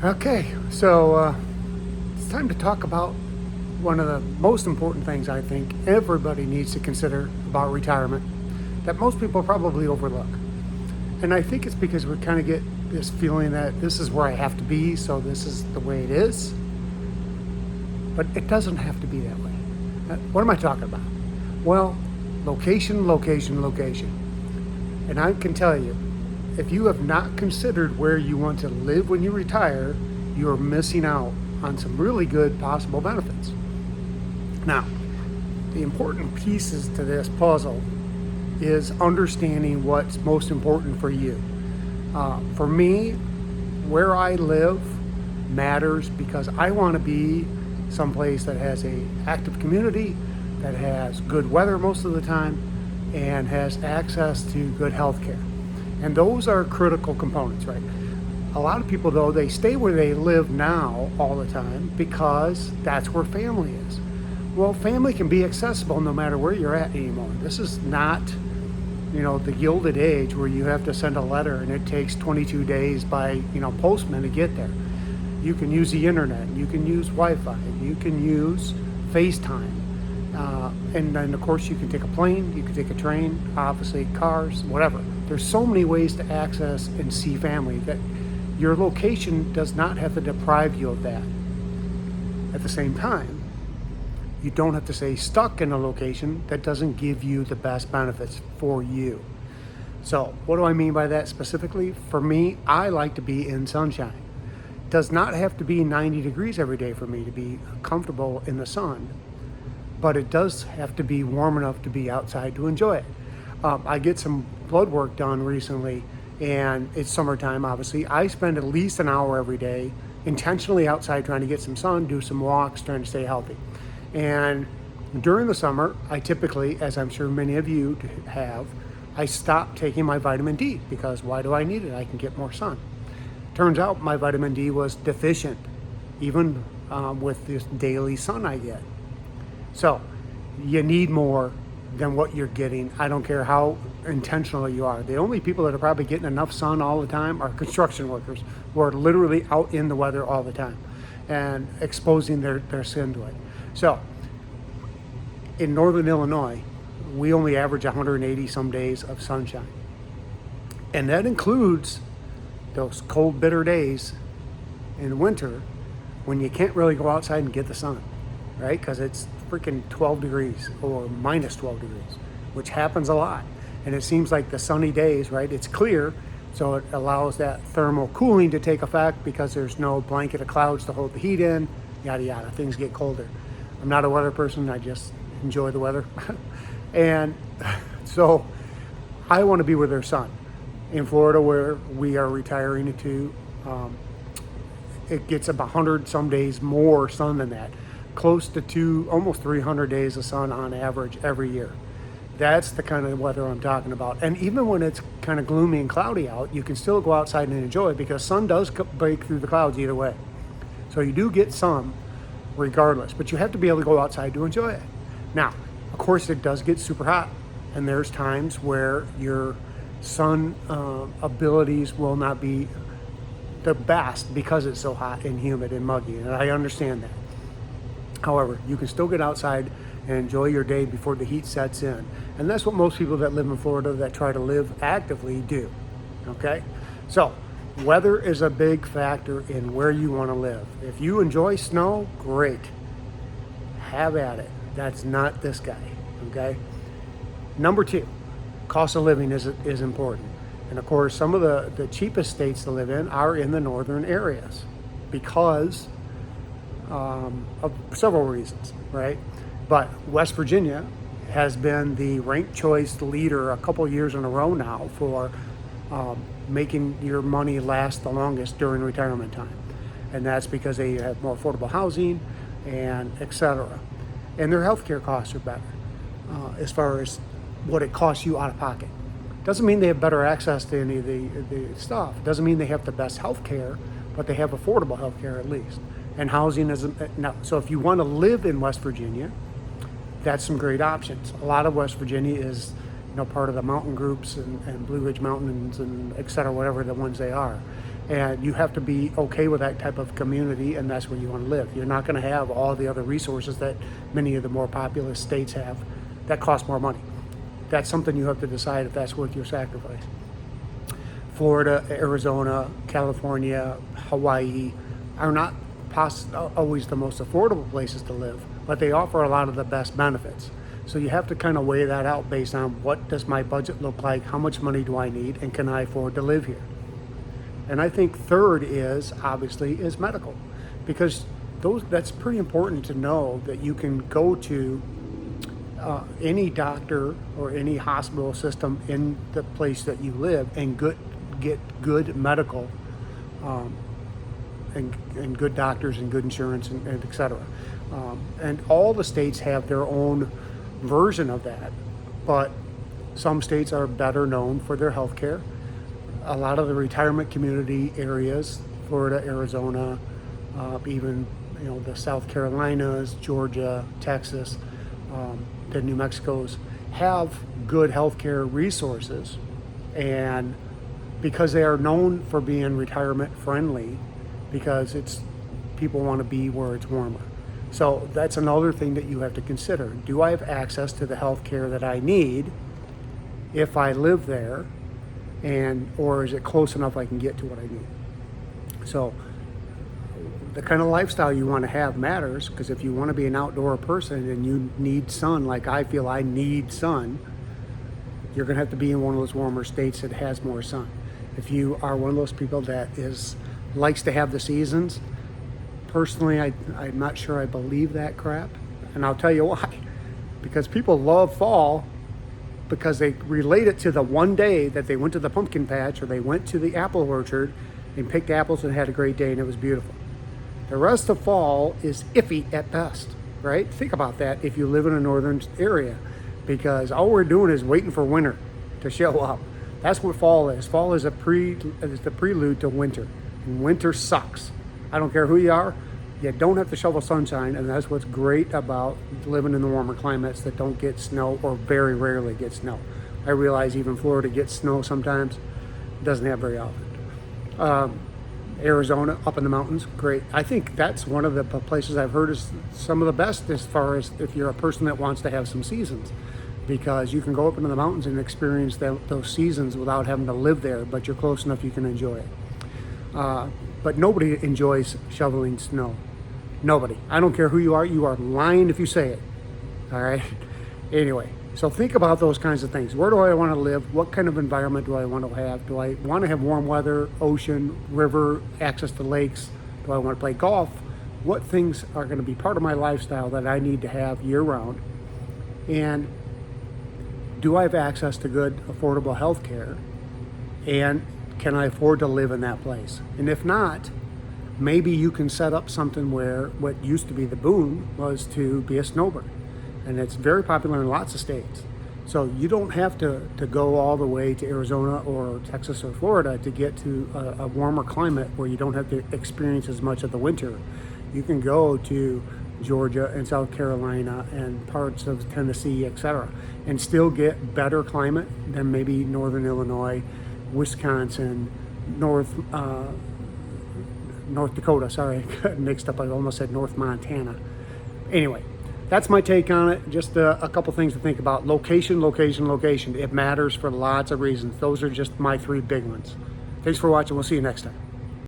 Okay, so it's time to talk about one of the most important things I think everybody needs to consider about retirement that most people probably overlook. And I think it's because we kind of get this feeling that this is where I have to be, so this is the way it is. But it doesn't have to be that way. What am I talking about? Well, location, location, location. And I can tell you, if you have not considered where you want to live when you retire, you are missing out on some really good possible benefits. Now, the important pieces to this puzzle is understanding what's most important for you. For me, where I live matters because I want to be someplace that has a active community, that has good weather most of the time, and has access to good health care. And those are critical components, right? A lot of people, though, they stay where they live now all the time because that's where family is. Well, family can be accessible no matter where you're at anymore. This is not, the Gilded Age where you have to send a letter and it takes 22 days by, postman to get there. You can use the internet, you can use Wi-Fi, you can use FaceTime. And then, of course, you can take a plane, you can take a train, obviously cars, whatever. There's so many ways to access and see family that your location does not have to deprive you of that. At the same time, you don't have to stay stuck in a location that doesn't give you the best benefits for you. So what do I mean by that specifically? For me, I like to be in sunshine. It does not have to be 90 degrees every day for me to be comfortable in the sun, but it does have to be warm enough to be outside to enjoy it. I get some blood work done recently, and it's summertime, obviously. I spend at least an hour every day intentionally outside trying to get some sun, do some walks, trying to stay healthy. And during the summer, I typically, as I'm sure many of you have, I stop taking my vitamin D because why do I need it? I can get more sun. Turns out my vitamin D was deficient, even with this daily sun I get. So you need more than what you're getting. I don't care how intentional you are. The only people that are probably getting enough sun all the time are construction workers who are literally out in the weather all the time and exposing their skin to it. So in northern Illinois, we only average 180 some days of sunshine. And that includes those cold, bitter days in winter when you can't really go outside and get the sun, right? Because it's freaking 12 degrees or minus 12 degrees, which happens a lot. And it seems like the sunny days, right? It's clear, so it allows that thermal cooling to take effect because there's no blanket of clouds to hold the heat in, yada, yada. Things get colder. I'm not a weather person. I just enjoy the weather. And so I want to be where there's sun. In Florida, where we are retiring to, it gets about 100 some days more sun than that. Close to almost 300 days of sun on average every year. That's the kind of weather I'm talking about. And even when it's kind of gloomy and cloudy out, you can still go outside and enjoy it because sun does break through the clouds either way. So you do get sun regardless, but you have to be able to go outside to enjoy it. Now, of course, it does get super hot, and there's times where your sun abilities will not be the best because it's so hot and humid and muggy, and I understand that. However, you can still get outside and enjoy your day before the heat sets in. And that's what most people that live in Florida that try to live actively do. Okay? So, weather is a big factor in where you want to live. If you enjoy snow, great. Have at it. That's not this guy. Okay? Number 2, cost of living is important. And of course, some of the cheapest states to live in are in the northern areas because of several reasons, right? But West Virginia has been the ranked choice leader a couple of years in a row now for making your money last the longest during retirement time. And that's because they have more affordable housing and etc. And their healthcare costs are better as far as what it costs you out of pocket. Doesn't mean they have better access to any of the stuff. Doesn't mean they have the best healthcare, but they have affordable healthcare at least. And housing is now. So if you want to live in West Virginia, that's some great options. A lot of West Virginia is, part of the mountain groups and Blue Ridge Mountains and et cetera, whatever the ones they are. And you have to be okay with that type of community, and that's where you want to live. You're not going to have all the other resources that many of the more populous states have that cost more money. That's something you have to decide if that's worth your sacrifice. Florida, Arizona, California, Hawaii are not always the most affordable places to live, but they offer a lot of the best benefits. So you have to kind of weigh that out based on what does my budget look like, how much money do I need, and can I afford to live here? And I think third is medical, because that's pretty important to know that you can go to any doctor or any hospital system in the place that you live and get good medical and good doctors and good insurance and et cetera. And all the states have their own version of that, but some states are better known for their health care. A lot of the retirement community areas, Florida, Arizona, even the South Carolinas, Georgia, Texas, the New Mexicos, have good healthcare resources, and because they are known for being retirement friendly, because people want to be where it's warmer. So that's another thing that you have to consider. Do I have access to the healthcare that I need if I live there, or is it close enough I can get to what I need? So the kind of lifestyle you want to have matters, because if you want to be an outdoor person and you need sun, like I feel I need sun, you're going to have to be in one of those warmer states that has more sun. If you are one of those people that likes to have the seasons, personally, I'm not sure I believe that crap, and I'll tell you why. Because people love fall because they relate it to the one day that they went to the pumpkin patch or they went to the apple orchard and picked apples and had a great day and it was beautiful. The rest of fall is iffy at best, right? Think about that if you live in a northern area, because all we're doing is waiting for winter to show up. That's what fall is. Fall is the prelude to winter, and winter sucks. I don't care who you are, you don't have to shovel sunshine, and that's what's great about living in the warmer climates that don't get snow or very rarely get snow. I realize even Florida gets snow sometimes, it doesn't have very often. Arizona, up in the mountains, great. I think that's one of the places I've heard is some of the best as far as if you're a person that wants to have some seasons, because you can go up into the mountains and experience those seasons without having to live there, but you're close enough you can enjoy it. But nobody enjoys shoveling snow. Nobody. I don't care who you are lying if you say it. All right? Anyway, so think about those kinds of things. Where do I want to live? What kind of environment do I want to have? Do I want to have warm weather, ocean, river, access to lakes? Do I want to play golf? What things are going to be part of my lifestyle that I need to have year round? And do I have access to good, affordable health care? And can I afford to live in that place? And if not, maybe you can set up something where what used to be the boom was to be a snowbird. And it's very popular in lots of states. So you don't have to go all the way to Arizona or Texas or Florida to get to a warmer climate where you don't have to experience as much of the winter. You can go to Georgia and South Carolina and parts of Tennessee, etc., and still get better climate than maybe northern Illinois, Wisconsin, North Dakota. Sorry, I got mixed up. I almost said North Montana. Anyway, that's my take on it. Just a couple things to think about. Location, location, location. It matters for lots of reasons. Those are just my three big ones. Thanks for watching. We'll see you next time.